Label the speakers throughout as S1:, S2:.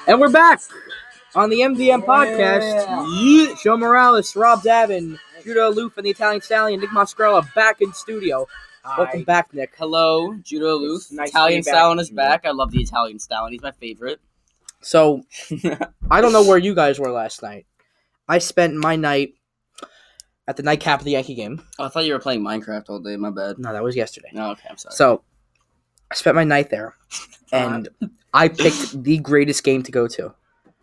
S1: And we're back on the MDM podcast. Joe Morales, Rob Davin, Judah Aloof, and the Italian Stallion, Nick Mascarella back in studio. Welcome back, Nick.
S2: Hello, Judah Aloof.
S1: Nice
S2: Italian Stallion is back. I love the Italian Stallion. He's my favorite.
S1: So, I don't know where you guys were last night. I spent my night at the nightcap of the Yankee game.
S2: Oh, I thought you were playing Minecraft all day. My bad.
S1: No, that was yesterday.
S2: Oh, okay, I'm sorry.
S1: So, I spent my night there, and I picked the greatest game to go to.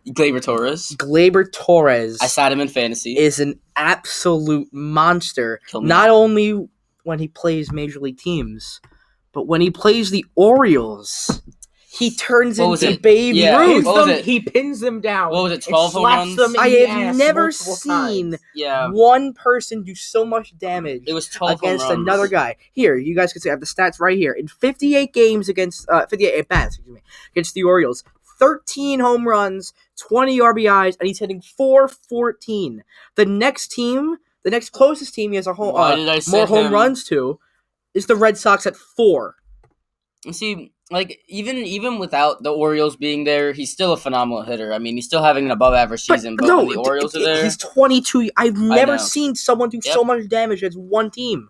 S2: Gleyber Torres.
S1: Gleyber Torres.
S2: I sat him in fantasy.
S1: Is an absolute monster.
S2: Kill me.
S1: Not only when he plays major league teams, but when he plays the Orioles, he turns into Babe Ruth.
S3: He pins them down.
S2: What was it, 12 home runs?
S1: I have never seen one person do so much damage against another guy. Here, you guys can see I have the stats right here. In 58 games against 58 at-bats, against the Orioles, 13 home runs, 20 RBIs, and he's hitting .414. The next closest team he has more home runs to is the Red Sox at 4.
S2: You see, like, even without the Orioles being there, he's still a phenomenal hitter. I mean, he's still having an above-average season, but when the Orioles are there...
S1: He's 22. I've never seen someone do so much damage against one team.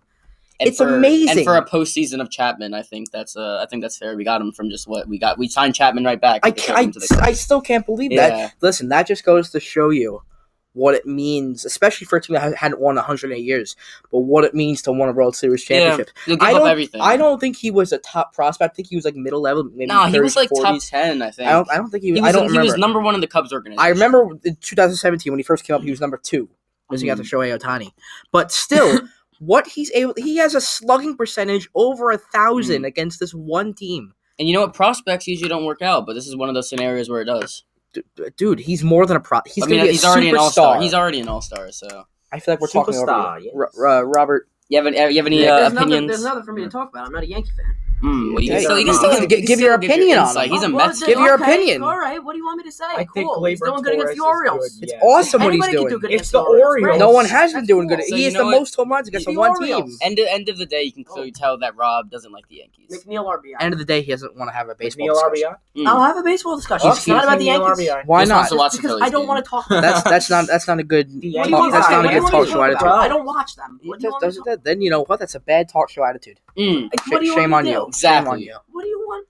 S1: It's amazing.
S2: And for a postseason of Chapman, I think that's fair. We got him from just what we got. We signed Chapman right back.
S1: I still can't believe that. Listen, that just goes to show you what it means, especially for a team that hadn't won 108 years, but what it means to win a World Series championship.
S2: You'll give up everything.
S1: I don't think he was a top prospect. I think he was like middle level, maybe 30s,
S2: he was like
S1: 40s.
S2: top 10, I think.
S1: I don't think he was. I don't remember.
S2: He was number 1 in the Cubs organization.
S1: I remember in 2017 when he first came up, he was number 2, missing out to Shohei Ohtani. But still, he has a slugging percentage over 1,000 against this one team.
S2: And you know what? Prospects usually don't work out, but this is one of those scenarios where it does.
S1: Dude, he's more than a pro. He's
S2: already an all-star. He's already an all-star, so
S1: I feel like we're talking over you. Robert.
S2: You have any opinions?
S3: There's nothing for me to talk about. I'm not a Yankee fan.
S2: Well, you can still
S1: give your opinion on him.
S2: He's a Mets.
S1: Give your opinion.
S3: All right, what do you want me to say?
S4: I think
S3: He's doing good against the Orioles.
S1: It's awesome what he's doing.
S3: It's the Orioles.
S1: No one has been doing good.
S2: So
S1: he has the most home runs against the one team.
S2: End of the day, you can clearly tell that Rob doesn't like the Yankees.
S3: McNeil RBI.
S1: End of the day, he doesn't want to have a baseball discussion.
S3: I'll have a baseball discussion. It's not about the Yankees.
S1: Why not?
S3: Because I don't want to talk about them.
S1: That's not a good
S3: That's not a good
S1: talk show attitude.
S3: I don't watch them.
S1: Then you know what? That's a bad talk show attitude. Shame on you.
S2: Exactly.
S3: What do you want?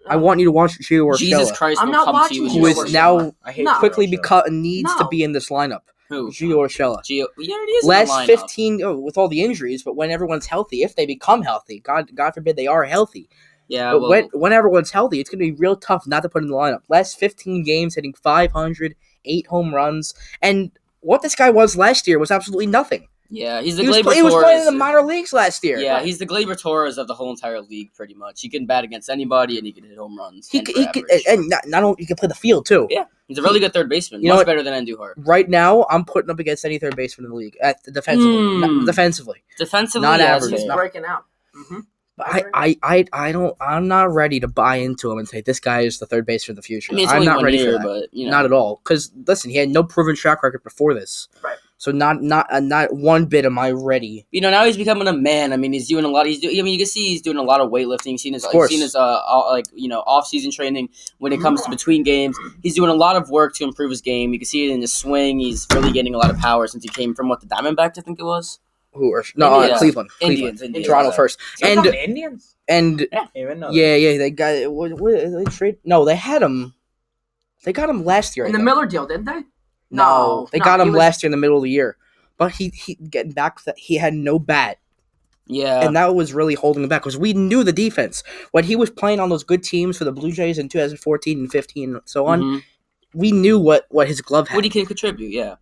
S1: I want you to watch Gio Urshela.
S2: Jesus Christ,
S3: I'm not watching
S1: who is now quickly needs to
S3: No.
S1: be in this lineup.
S2: Who?
S1: Gio Urshela.
S2: He already is
S1: Last
S2: in the lineup.
S1: 15 with all the injuries, but when everyone's healthy, if they become healthy, God forbid they are healthy.
S2: Yeah,
S1: but when everyone's healthy, it's going to be real tough not to put in the lineup. Last 15 games, hitting 500, 8 home runs, and what this guy was last year was absolutely nothing.
S2: Yeah, he was
S1: playing in the minor leagues last year.
S2: Yeah, he's the Gleyber Torres of the whole entire league, pretty much. He can bat against anybody, and he can hit home runs.
S1: He can not only he can play the field too.
S2: Yeah, he's a really good third baseman. Much better than Andujar.
S1: Right now, I'm putting up against any third baseman in the league defensively.
S2: Defensively,
S1: not average.
S3: He's breaking out.
S1: I'm not ready to buy into him and say this guy is the third base for the future.
S2: I mean, it's
S1: I'm
S2: only
S1: not
S2: one
S1: ready
S2: year,
S1: for that.
S2: but you know.
S1: Not at all. Because listen, he had no proven track record before this.
S3: Right.
S1: So not one bit am I ready.
S2: You know, now he's becoming a man. I mean, he's doing a lot. You can see he's doing a lot of weightlifting. You've seen his off-season training when it comes to between games. He's doing a lot of work to improve his game. You can see it in his swing. He's really getting a lot of power since he came from the Diamondbacks, I think it was.
S1: Cleveland.
S2: Indians.
S1: Toronto first.
S4: And Indians.
S1: And they got what they trade. No, they had him. They got him last year
S3: In the Miller deal, didn't they?
S1: No, they got him last year in the middle of the year. But he getting back to that, he had no bat.
S2: Yeah.
S1: And that was really holding him back because we knew the defense. When he was playing on those good teams for the Blue Jays in 2014 and 15 and so on, we knew what his glove had.
S2: What he can contribute, yeah.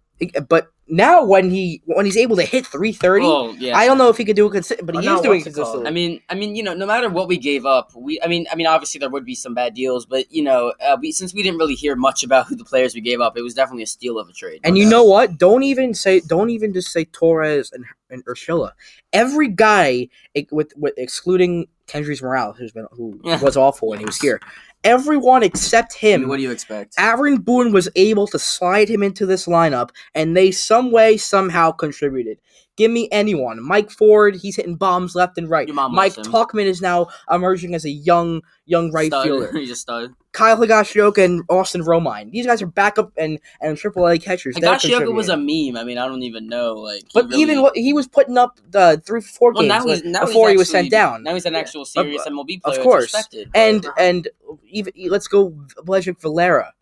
S1: But now when he's able to hit 330, I don't know if he could do it but he is doing it consistently.
S2: I mean, you know, no matter what we gave up, I mean, obviously there would be some bad deals, but you know, since we didn't really hear much about who the players we gave up, it was definitely a steal of a trade.
S1: And you know what? Don't even just say Torres and Urshela. Every guy, with excluding Kendrys Morales, who was awful when he was here. Everyone except him.
S2: What do you expect?
S1: Aaron Boone was able to slide him into this lineup, and they somehow contributed. Give me anyone. Mike Ford, he's hitting bombs left and right. Mike Tuchman is now emerging as a young right fielder.
S2: He's a stud.
S1: Kyle Higashioka and Austin Romine. These guys are backup and AAA catchers.
S2: Higashioka was a meme. I mean, I don't even know. Like,
S1: but he was putting up the 3-4 games before he was sent down.
S2: Now he's an actual serious MLB player.
S1: Of course,
S2: respected,
S1: and even let's go Blesic Valera.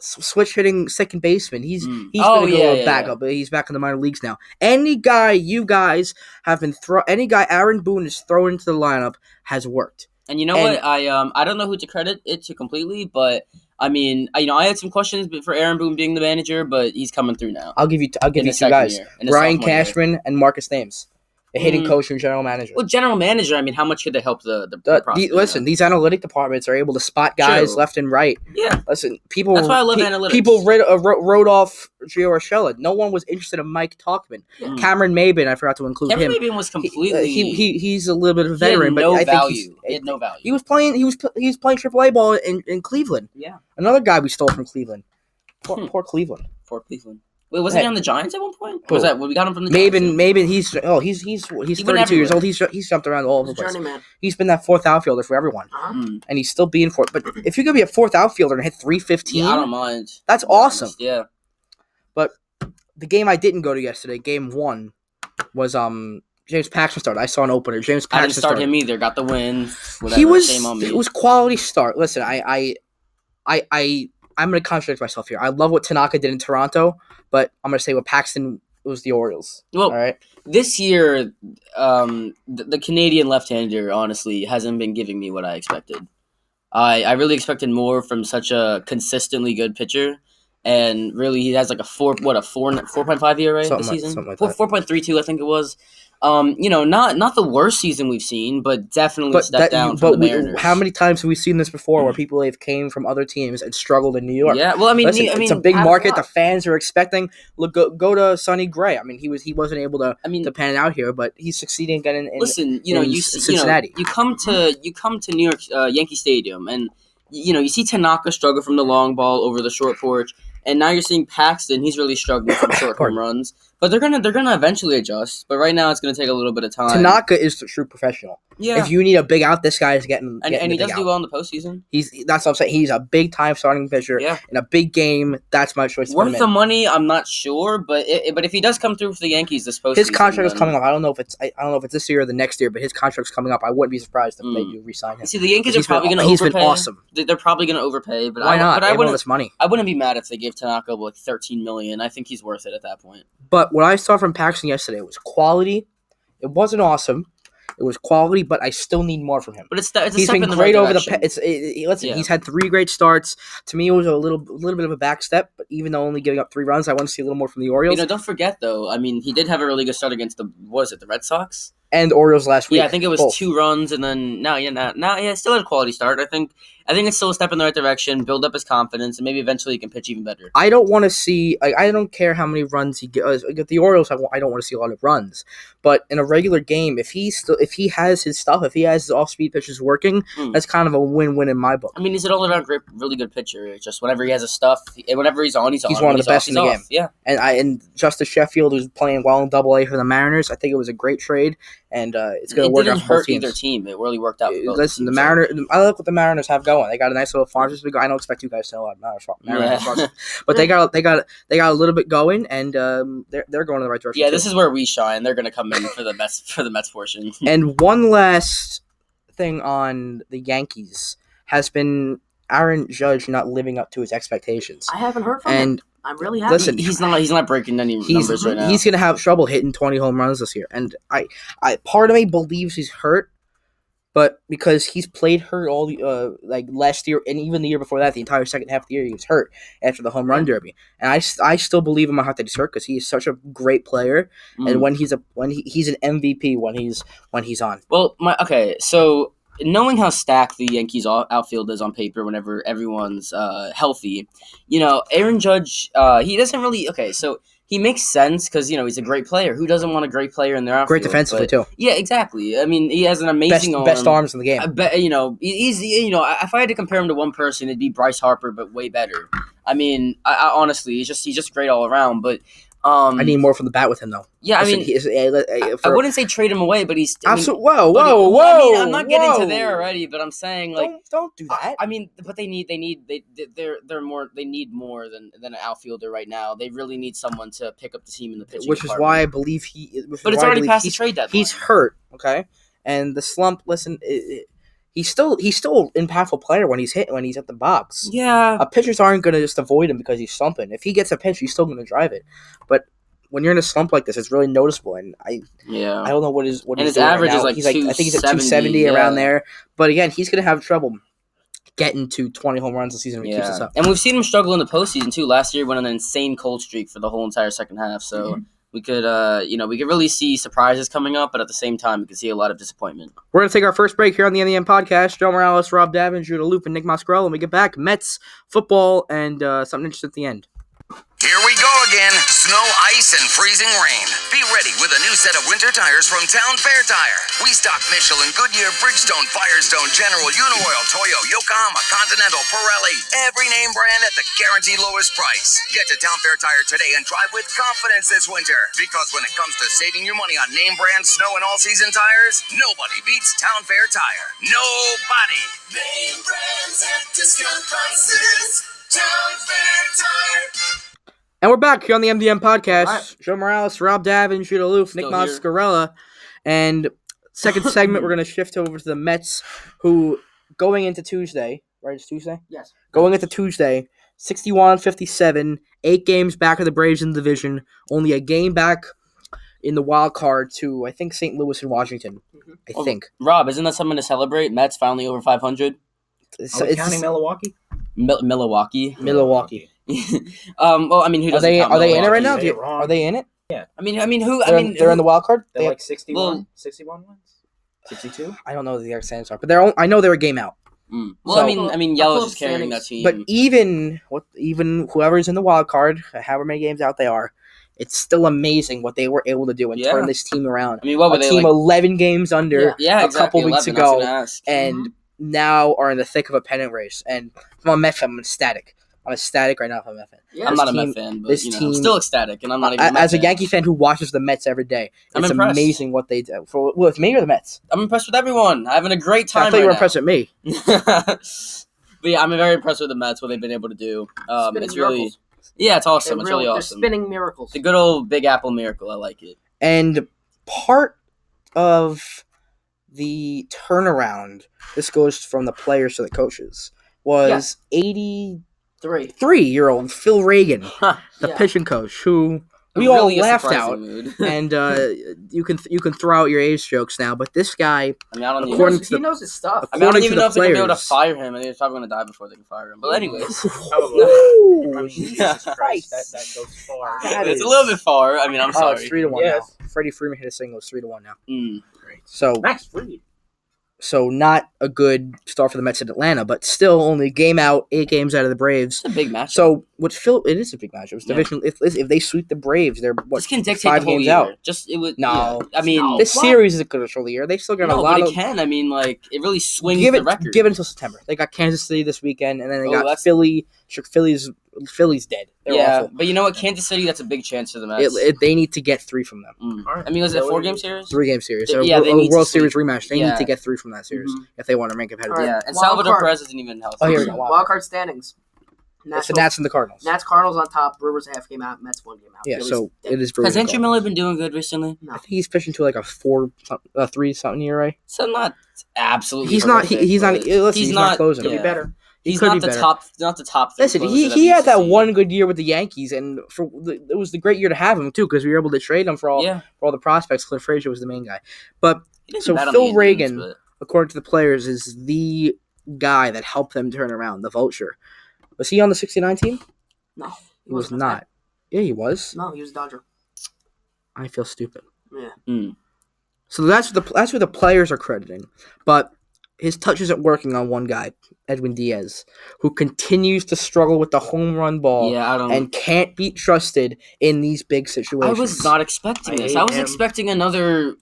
S1: Switch hitting second baseman. He's been a good backup, but he's back in the minor leagues now. Any guy you guys have been Aaron Boone is thrown into the lineup has worked.
S2: And you know what? I don't know who to credit it to completely, but I mean, I had some questions for Aaron Boone being the manager, but he's coming through now.
S1: I'll give you two guys: Brian Cashman and Marcus Thames. A hitting coach and general manager.
S2: Well, general manager, I mean, how much could they help the process?
S1: Listen, these analytic departments are able to spot guys left and right.
S2: Yeah.
S1: Listen, people.
S2: That's why I love analytics.
S1: People wrote off Gio Urshela. No one was interested in Mike Talkman. Cameron Maben, I forgot to include him.
S2: Cameron Maben was completely.
S1: He's a little bit of a veteran,
S2: but
S1: I think
S2: he had no value.
S1: He was playing AAA ball in Cleveland.
S2: Yeah.
S1: Another guy we stole from Cleveland. Poor Cleveland.
S2: Poor Cleveland. Wait, wasn't he on the Giants at one point? Was that we got him from the Giants?
S1: Maybe he's 32 years old. He's jumped around all over the place.
S3: Journeyman.
S1: He's been that fourth outfielder for everyone, and he's still being fourth. But if you're gonna be a fourth outfielder and hit 315,
S2: I don't mind.
S1: That's awesome.
S2: Yeah.
S1: But the game I didn't go to yesterday, game 1, was James Paxton started. I saw an opener. James Paxton
S2: I didn't start him either. Got the win.
S1: It was quality start. Listen, I'm going to contradict myself here. I love what Tanaka did in Toronto, but I'm going to say what Paxton was the Orioles.
S2: Well,
S1: all right?
S2: This year, the Canadian left-hander, honestly, hasn't been giving me what I expected. I really expected more from such a consistently good pitcher, and really he has like a 4.5 ERA this season?
S1: Something like that.
S2: 4.32, I think it was. Not the worst season we've seen, but definitely a step down from the Mariners.
S1: How many times have we seen this before where people have came from other teams and struggled in New York?
S2: Yeah, well, I mean,
S1: it's a big market. The fans are expecting. Look, go to Sonny Gray. I mean, he wasn't able to pan out here, but he's succeeding again in Cincinnati.
S2: You come to New York Yankee Stadium, and you see Tanaka struggle from the long ball over the short porch. And now you're seeing Paxton; he's really struggling from short home runs. But they're gonna eventually adjust. But right now, it's gonna take a little bit of time.
S1: Tanaka is the true professional.
S2: Yeah.
S1: If you need a big out, this guy is getting.
S2: And he does do well in the postseason.
S1: That's what I'm saying. He's a big time starting pitcher.
S2: Yeah.
S1: In a big game, that's my choice.
S2: Worth the money, I'm not sure, but if he does come through for the Yankees this postseason,
S1: his contract is coming up. I don't know if it's this year or the next year, but his contract's coming up. I wouldn't be surprised if they do re-sign him.
S2: See, the Yankees are probably going to overpay.
S1: He's been awesome.
S2: They're probably going to overpay, but
S1: why not?
S2: But I wouldn't.
S1: This money.
S2: I wouldn't be mad if they gave Tanaka like $13 million. I think he's worth it at that point.
S1: But what I saw from Paxton yesterday was quality. It wasn't awesome. It was quality, but I still need more from him.
S2: But it's a
S1: he's
S2: step
S1: been
S2: in the
S1: great
S2: right
S1: over
S2: direction.
S1: He's had 3 great starts. To me, it was a little bit of a back step. But even though only giving up 3 runs, I want to see a little more from the Orioles.
S2: Don't forget though. I mean, he did have a really good start against the Red Sox
S1: and the Orioles last week.
S2: Yeah, I think it was 2 runs, and then now still had a quality start. I think it's still a step in the right direction. Build up his confidence, and maybe eventually he can pitch even better.
S1: I don't want to see. I don't care how many runs he gets. The Orioles, I don't want to see a lot of runs. But in a regular game, if he has his stuff, if he has his off-speed pitches working, that's kind of a win-win in my book.
S2: I mean, he's an all-around great, really good pitcher. It's just whenever he has his stuff, whenever he's on, he's on.
S1: He's one of the best in the game.
S2: Yeah.
S1: And Justice Sheffield, who's playing well in Double-A for the Mariners, I think it was a great trade, and it's going to work out for both teams. It didn't hurt either team. It really worked out. Listen, the Mariners. I like what the Mariners have going. They got a nice little farm system. I don't expect you guys to know a lot of Mariners, but they got a little bit going, and they're going in the right direction.
S2: Yeah, this is where we shine. They're going to come in for the Mets portion.
S1: And one last thing on the Yankees has been Aaron Judge not living up to his expectations.
S3: I haven't heard from him. I'm really happy.
S1: Listen,
S2: he's not breaking any numbers right now.
S1: He's going to have trouble hitting 20 home runs this year, and I part of me believes he's hurt. But because he's played hurt all the like last year and even the year before that, the entire second half of the year he was hurt after the home run derby, and I still believe him on how that he's hurt because he is such a great player, and when he's an MVP when he's on.
S2: Well, so knowing how stacked the Yankees outfield is on paper, whenever everyone's healthy, Aaron Judge he doesn't really so. He makes sense because, he's a great player. Who doesn't want a great player in their outfield?
S1: Great defensively, too.
S2: Yeah, exactly. I mean, he has an amazing arm.
S1: Best arms in the game.
S2: He's if I had to compare him to one person, it'd be Bryce Harper, but way better. I mean, I honestly, he's just great all around. But
S1: I need more from the bat with him, though.
S2: Yeah,
S1: Listen,
S2: I wouldn't say trade him away, but he's
S1: absolutely. Whoa!
S2: I'm not getting to there already, but I'm saying
S1: don't do that.
S2: But they need more than an outfielder right now. They really need someone to pick up the team in the pitching
S1: which
S2: department.
S1: Is why I believe
S2: But it's already past the trade deadline.
S1: He's hurt, okay, and the slump. Listen. He's still an impactful player when he's at the box.
S2: Yeah.
S1: Pitchers aren't going to just avoid him because he's slumping. If he gets a pinch, he's still going to drive it. But when you're in a slump like this, it's really noticeable. And I don't know what his
S2: average is
S1: I think he's at 270 around there. But again, he's going to have trouble getting to 20 home runs a season if he keeps this up.
S2: And we've seen him struggle in the postseason too. Last year, went on an insane cold streak for the whole entire second half. So. We could, we could really see surprises coming up, but at the same time, we could see a lot of disappointment.
S1: We're going to take our first break here on the NDM podcast. Joe Morales, Rob Davin, Judah Loop, and Nick Mascarello. When we get back, Mets, football, and something interesting at the end.
S4: Here we go again. Snow, ice, and freezing rain. Be ready with a new set of winter tires from Town Fair Tire. We stock Michelin, Goodyear, Bridgestone, Firestone, General, Uniroyal, Toyo, Yokohama, Continental, Pirelli. Every name brand at the guaranteed lowest price. Get to Town Fair Tire today and drive with confidence this winter. Because when it comes to saving your money on name brand snow and all-season tires, nobody beats Town Fair Tire. Nobody.
S5: Name brands at discount prices. Town Fair Tire.
S1: And we're back here on the MDM podcast. Right. Joe Morales, Rob Davin, Judah Aloof, Nick Mascarella. And second segment, we're going to shift over to the Mets, who going into Tuesday, right? It's Tuesday?
S3: Yes.
S1: Going into Tuesday, 61-57, 8 games back of the Braves in the division, only a game back in the wild card to, I think, St. Louis and Washington. I think.
S2: Rob, isn't that something to celebrate? Mets finally over 500?
S3: Are we counting Milwaukee?
S2: Milwaukee.
S3: Well,
S2: I mean, who doesn't count
S1: Are they in it right now? Are they in it?
S3: Yeah.
S2: I mean, who?
S1: They're in the wild card.
S3: They're like 61 wins, 62.
S1: I don't know what the exact standings are, but I know they're a game out.
S2: Mm. Well, so, I mean, Yellow's just carrying that team.
S1: But even whoever's in the wild card, however many games out they are, it's still amazing what they were able to do and turn this team around.
S2: I mean, what were they,
S1: 11 games under couple weeks ago, and now are in the thick of a pennant race. And I'm a Met fan. I'm ecstatic. I'm ecstatic right now if I'm a Met fan.
S2: Yeah, I'm not a Met fan, but I'm still ecstatic, and I'm not even a Met
S1: as a
S2: fan.
S1: Yankee fan who watches the Mets every day. It's amazing what they do. With me or the Mets?
S2: I'm impressed with everyone. I'm having a great time.
S1: I thought you were impressed with me.
S2: But yeah, I'm very impressed with the Mets, what they've been able to do. It's really, it's awesome. It's really awesome.
S3: They're spinning miracles.
S2: The good old Big Apple miracle. I like it.
S1: And part of the turnaround, this goes from the players to the coaches, was 83-year-old Phil Reagan, the pitching coach, who we all laughed out. And you can throw out your age jokes now, but this guy,
S3: he knows his stuff.
S2: I don't even know if they're going to be able to fire him, and he's probably going to die before they can fire him. But anyways.
S3: Jesus Christ. That goes far.
S2: It's a little bit far. I mean, I'm sorry.
S1: It's 3-1 now. Freddie Freeman hit a single. It's 3-1 now.
S3: Great.
S1: So
S3: Max Fried.
S1: So not a good start for the Mets in Atlanta, but still only a game out, 8 games out of the Braves.
S2: It's a big match.
S1: So it is a big match. It was division. If they sweep the Braves, they're
S2: this can dictate
S1: 5
S2: the whole
S1: games
S2: year.
S1: out.
S2: I mean,
S1: this series is a good control of the year. They still got a lot
S2: of. I mean, like it really swings the record.
S1: Give it until September. They got Kansas City this weekend, and then they got Philly. Philly's dead. They're awful.
S2: But you know what? Kansas City, that's a big chance for the Mets.
S1: They need to get 3 from them.
S2: Right. I mean, was it a 4-game series?
S1: 3-game series.
S2: They
S1: need World Series rematch. They need to get 3 from that series if they want to remain competitive.
S2: Yeah, and Salvador Perez isn't even healthy.
S1: Oh, here we go.
S3: Wild card standings.
S1: It's the Nats and the Cardinals.
S3: Nats Cardinals on top. Brewers a half game out. Mets 1 game out.
S1: Yeah, so it is. Brewers
S2: Has Andrew Miller been doing good recently?
S1: No. I think he's pitching to like a 3-something ERA.
S2: So not absolutely.
S1: He's not closing.
S3: He'll be better.
S2: He's not the top. Not the top.
S1: Listen, he had that one good year with the Yankees, and it was the great year to have him too because we were able to trade him for all the prospects. Clint Frazier was the main guy, but so Phil Reagan, according to the players, is the guy that helped them turn around. The vulture. Was he on the '69 team?
S3: No,
S1: he was not. Yeah, he was.
S3: No, he was a Dodger.
S1: I feel stupid.
S3: Yeah.
S1: So that's what the players are crediting, but his touch isn't working on one guy, Edwin Diaz, who continues to struggle with the home run ball and can't be trusted in these big situations.
S2: I was not expecting this. I was expecting another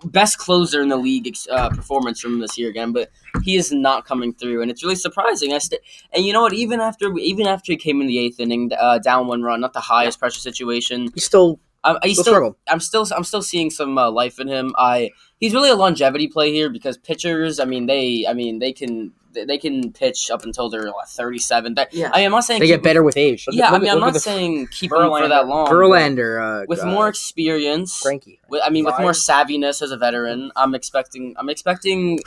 S2: best closer in the league performance from this year again, but he is not coming through, and it's really surprising. And you know what? Even after he came in the 8th inning, down 1 run, not the highest pressure situation,
S1: He's still struggled.
S2: I'm still seeing some life in him. He's really a longevity play here because pitchers, they can pitch up until they're 37. I'm not saying
S1: they get better with age.
S2: I'm not saying keep them for that long.
S1: Verlander,
S2: with more experience,
S1: Frankie.
S2: with more savviness as a veteran, I'm expecting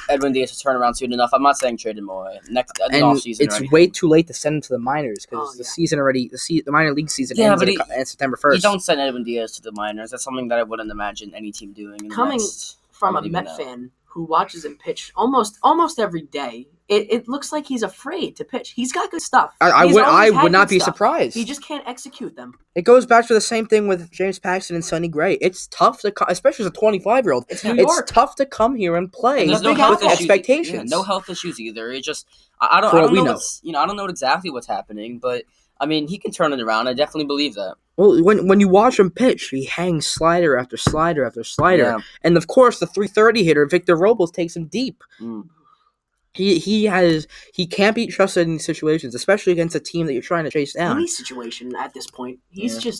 S2: Edwin Diaz to turn around soon enough. I'm not saying trade him away next offseason.
S1: It's way too late to send him to the minors because the minor league season ends on September 1st.
S2: You don't send Edwin Diaz to the minors. That's something that I wouldn't imagine any team doing.
S3: Coming from a Met fan who watches him pitch almost every day, it looks like he's afraid to pitch. He's got good stuff.
S1: I would not be surprised.
S3: He just can't execute them.
S1: It goes back to the same thing with James Paxton and Sonny Gray. It's tough to, especially as a 25-year-old. It's tough to come here and play
S2: and
S1: with expectations.
S2: No health issues either. It just I don't know exactly what's happening, but I mean he can turn it around. I definitely believe that.
S1: Well, when you watch him pitch, he hangs slider after slider after slider, and of course the 330 hitter Victor Robles takes him deep. He can't be trusted in these situations, especially against a team that you're trying to chase down.
S3: Any situation at this point, he's a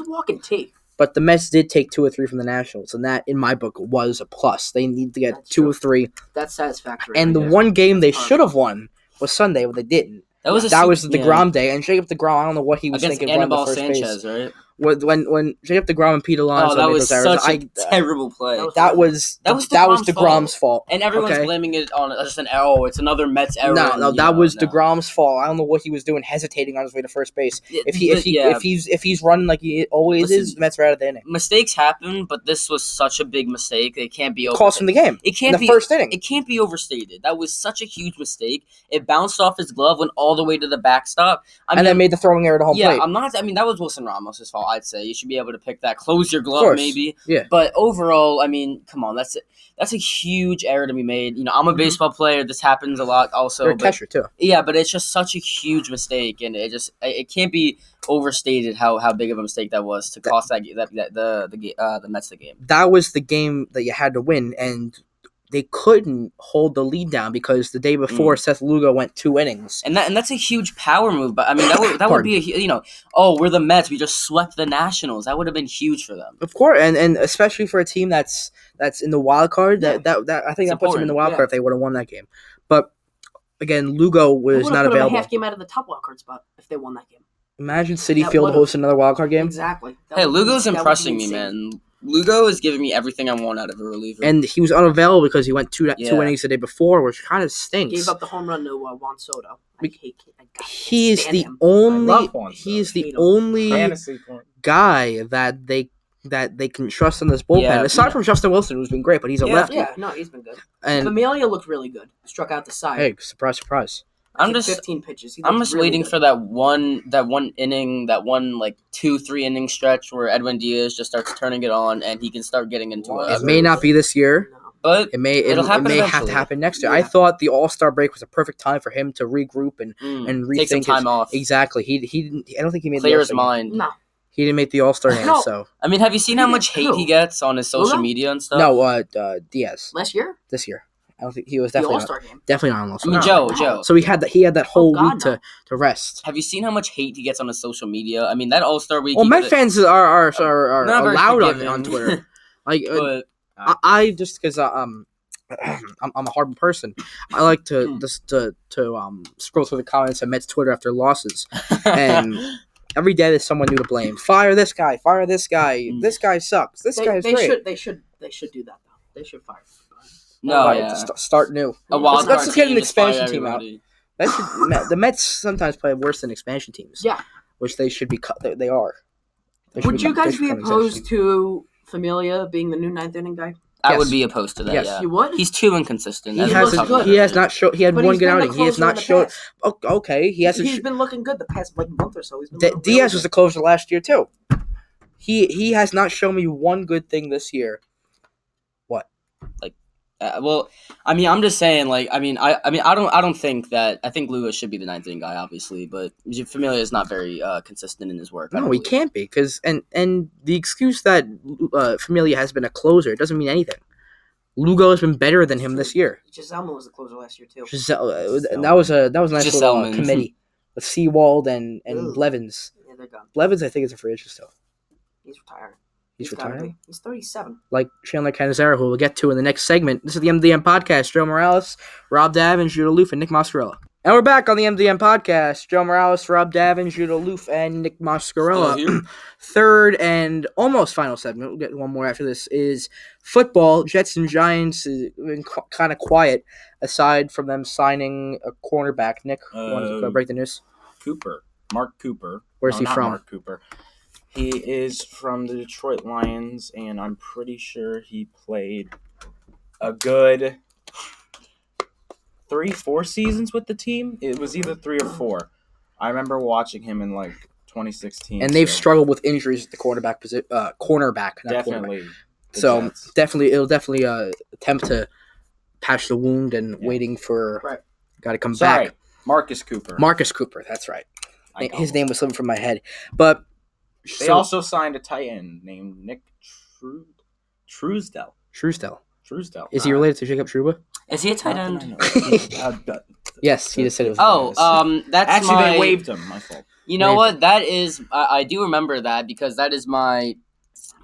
S3: walking tape.
S1: But the Mets did take 2 or 3 from the Nationals, and that, in my book, was a plus. They need to get 2 or 3.
S3: That's satisfactory.
S1: And the one game they should have won was Sunday, but they didn't. That was the DeGrom day, and Jacob DeGrom, I don't know what he was thinking running the first
S2: Sanchez,
S1: base.
S2: Right?
S1: When Jacob DeGrom and Pete Alonso
S2: that
S1: made
S2: was
S1: those errors,
S2: such a terrible play.
S1: That was DeGrom's fault.
S2: And everyone's blaming it on just an error. It's another Mets error.
S1: No, that was DeGrom's fault. I don't know what he was doing, hesitating on his way to first base. If he's running like he always is, the Mets are out of the inning.
S2: Mistakes happen, but this was such a big mistake. It can't be overstated.
S1: Cost him the game.
S2: It can't
S1: be first inning.
S2: It can't be overstated. That was such a huge mistake. It bounced off his glove, went all the way to the backstop,
S1: and then made the throwing error to home plate.
S2: That was Wilson Ramos' fault. I'd say you should be able to pick that. Close your glove, maybe.
S1: Yeah.
S2: But overall, come on, that's a huge error to be made. I'm a baseball player. This happens a lot also.
S1: You're a catcher too.
S2: Yeah, but it's just such a huge mistake, and it can't be overstated how big of a mistake that was to cost the Mets the game.
S1: That was the game that you had to win, and they couldn't hold the lead down because the day before Seth Lugo went 2 innings,
S2: and that's a huge power move. But that would be we're the Mets, we just swept the Nationals. That would have been huge for them,
S1: of course, and especially for a team that's in the wild card. That I think that puts them in the wild card if they would have won that game. But again, Lugo was not available.
S3: A half game out of the top wild card spot if they won that game.
S1: Imagine Citi Field hosting another wild card game.
S3: Exactly.
S2: Lugo's impressing me, man. Lugo is giving me everything I want out of a reliever.
S1: And he was unavailable because he went 2 innings the day before, which kind of stinks.
S3: Gave up the home run to Juan Soto.
S1: He is the only guy that they can trust in this bullpen. Aside from Justin Wilson, who's been great, but he's a lefty.
S3: Yeah, no, he's been good.
S1: And
S3: Familia looked really good. Struck out the side.
S1: Hey, surprise, surprise.
S2: I'm just
S3: 15 pitches.
S2: I'm just really waiting for that one inning, that one 2-3 inning stretch where Edwin Diaz just starts turning it on and he can start getting into it.
S1: It may not be this year,
S2: but
S1: it may have to happen next year.
S3: Yeah.
S1: I thought the All-Star break was a perfect time for him to regroup and rethink.
S2: Take some time off.
S1: Exactly. He I don't think he made
S2: clear
S1: the
S2: his mind.
S3: No.
S1: He didn't make the All-Star game, so.
S2: Have you seen how much hate he gets on his social media and stuff?
S1: No, Diaz.
S3: Last year?
S1: This year. I don't think he was
S3: Definitely
S1: not on All-Star.
S2: Joe.
S1: So he had that whole week to rest.
S2: Have you seen how much hate he gets on his social media? That All-Star week.
S1: Well, Met fans are allowed on Twitter. I just because I'm a horrible person. I like to scroll through the comments on Mets Twitter after losses, and every day there's someone new to blame. Fire this guy. Fire this guy. This guy sucks. This guy's great.
S3: They should do that though. They should fire.
S1: Start new. Let's get an expansion team out. The Mets sometimes play worse than expansion teams.
S3: Yeah,
S1: which they should be. They are.
S3: Would you guys be opposed to Familia being the new 9th inning guy?
S2: I would be opposed to that.
S1: Yes.
S2: Yeah.
S3: You would?
S2: He's too inconsistent.
S1: He has not shown. He had one good outing. He has not shown. Okay, he's
S3: been looking good the past month or so.
S1: Diaz was the closer last year too. He has not shown me one good thing this year. What?
S2: I'm just saying, I don't think that. I think Lewis should be the 9th inning guy, obviously, but Familia is not very consistent in his work.
S1: No, he can't be, because and the excuse that Familia has been a closer doesn't mean anything. Lugo has been better than him this year.
S3: Giselman was the closer last year too.
S1: That was a nice little committee with Seawald and Blevins.
S3: Yeah, they're gone.
S1: Blevins, I think, is a free agent still.
S3: He's retiring.
S1: He's retiring?
S3: He's 37.
S1: Like Chandler Canizaro, who we'll get to in the next segment. This is the MDM Podcast. Joe Morales, Rob Davin, Judah Loof, and Nick Mascarella. And we're back on the MDM Podcast. Joe Morales, Rob Davin, Judah Loof, and Nick Mascarella. Third and almost final segment, we'll get one more after this, is football. Jets and Giants have been kind of quiet, aside from them signing a cornerback. Nick, you want to break the news?
S6: Mark Cooper.
S1: Where's he from?
S6: Mark Cooper. He is from the Detroit Lions, and I'm pretty sure he played a good 3-4 seasons with the team. It was either 3 or 4. I remember watching him in 2016.
S1: And they've struggled with injuries at the cornerback position. Cornerback, not
S6: definitely.
S1: So
S6: Jets.
S1: it'll definitely attempt to patch the wound and waiting for got to come back.
S6: Marcus Cooper.
S1: Marcus Cooper, that's right. His name was slipping from my head, but
S6: they also signed a tight end named Nick Truesdell. Is he related to Jacob Trouba?
S2: Is he a tight end?
S1: Yes, he just said it was.
S2: That's
S6: actually they waived him. My fault.
S2: You know what? That is, I do remember that because that is my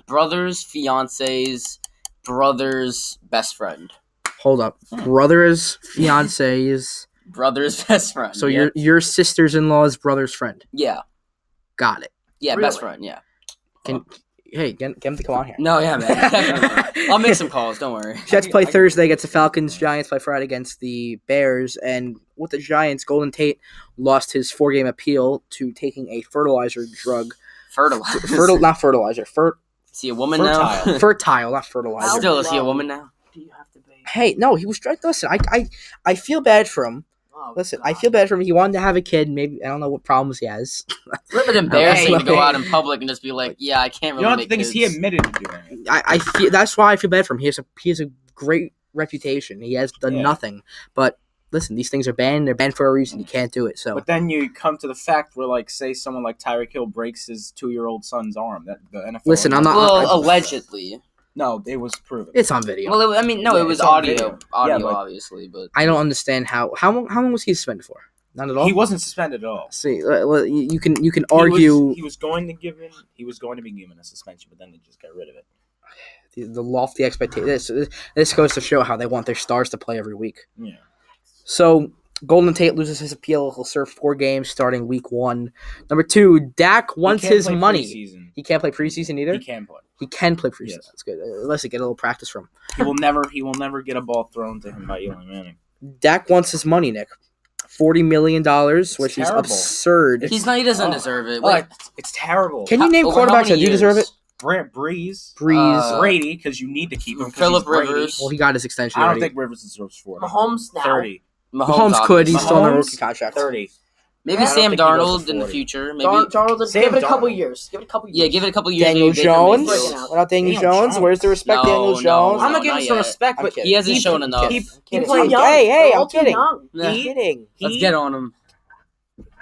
S2: brother's fiance's brother's best friend.
S1: Hold up, brother's fiance's
S2: brother's best friend.
S1: So your sister's-in-law's brother's friend.
S2: Yeah.
S1: Got it.
S2: Yeah, really? Best friend. Yeah.
S1: Get him to come on here.
S2: No, yeah, man. I'll make some calls. Don't worry.
S1: Jets play Thursday against the Falcons. Giants play Friday against the Bears. And with the Giants, Golden Tate lost his 4-game appeal to taking a fertilizer drug. Not fertilizer.
S2: Is he a woman now?
S1: Fertile, not fertilizer.
S2: Still, is he a woman now?
S3: Do you have to be?
S1: Hey, no, he was trying. Listen, I feel bad for him. Listen, I feel bad for him. He wanted to have a kid. Maybe I don't know what problems he has.
S2: It's a little bit embarrassing to go out in public and just be like, "Yeah, I can't really."
S6: The thing is, he admitted to doing it.
S1: I feel that's why I feel bad for him. He has a great reputation. He has done nothing. But listen, these things are banned. They're banned for a reason. You can't do it. So.
S6: But then you come to the fact where, say, someone like Tyreek Hill breaks his 2-year-old son's arm. That the NFL.
S1: Listen, I'm not.
S2: Well, allegedly.
S6: No, it was proven.
S1: It's on video.
S2: Well, it was audio, obviously. But
S1: I don't understand how long was he suspended for? Not at all.
S6: He wasn't suspended at all.
S1: See, you can argue
S6: he was going to be given a suspension, but then they just got rid of it.
S1: The lofty expectation. This goes to show how they want their stars to play every week.
S6: Yeah.
S1: So Golden Tate loses his appeal. He'll serve 4 games starting week 1. Number 2, Dak wants his money.
S6: Preseason.
S1: He can't play preseason either.
S6: He can play.
S1: He can play preseason.
S6: Yes.
S1: That's good. Unless he get a little practice from.
S6: He will never get a ball thrown to him by Eli Manning.
S1: Dak wants his money, Nick. $40 million, which is absurd.
S2: He doesn't deserve it.
S6: It's terrible.
S1: Can you name quarterbacks that do deserve it?
S6: Breeze, Brady, because you need to keep him.
S2: Phillip Rivers.
S1: Well, he got his extension.
S6: I don't think Rivers deserves 40.
S3: Mahomes now.
S6: 30.
S1: Mahomes could. He's still on a rookie contract.
S6: 30.
S2: Maybe Sam Darnold in the future. Maybe
S3: Darnold. Give it a couple years.
S2: Yeah, give it a couple years.
S1: Daniel Jones. What about Daniel Jones? Where's the respect, Daniel Jones?
S6: I'm not giving some respect, but
S2: he hasn't shown enough.
S1: Hey, I'm kidding.
S2: Let's get on him.